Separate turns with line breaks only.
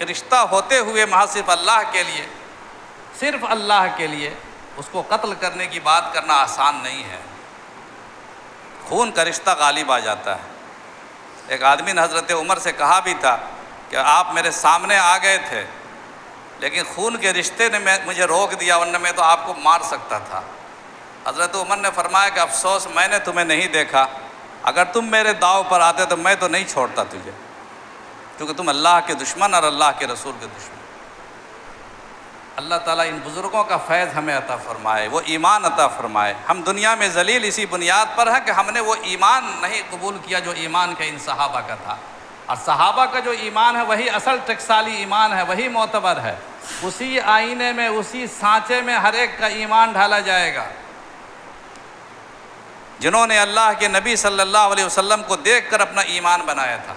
ایک رشتہ ہوتے ہوئے محض صرف اللہ کے لیے، صرف اللہ کے لیے اس کو قتل کرنے کی بات کرنا آسان نہیں ہے۔ خون کا رشتہ غالب آ جاتا ہے۔ ایک آدمی نے حضرت عمر سے کہا بھی تھا کہ آپ میرے سامنے آ گئے تھے لیکن خون کے رشتے نے مجھے روک دیا، ورنہ میں تو آپ کو مار سکتا تھا۔ حضرت عمر نے فرمایا کہ افسوس میں نے تمہیں نہیں دیکھا، اگر تم میرے داؤ پر آتے تو میں تو نہیں چھوڑتا تجھے، کیونکہ تم اللہ کے دشمن اور اللہ کے رسول کے دشمن۔ اللہ تعالیٰ ان بزرگوں کا فیض ہمیں عطا فرمائے، وہ ایمان عطا فرمائے۔ ہم دنیا میں ذلیل اسی بنیاد پر ہے کہ ہم نے وہ ایمان نہیں قبول کیا جو ایمان کے ان صحابہ کا تھا، اور صحابہ کا جو ایمان ہے وہی اصل ٹکسالی ایمان ہے، وہی معتبر ہے۔ اسی آئینے میں، اسی سانچے میں ہر ایک کا ایمان ڈھالا جائے گا۔ جنہوں نے اللہ کے نبی صلی اللہ علیہ وسلم کو دیکھ کر اپنا ایمان بنایا تھا،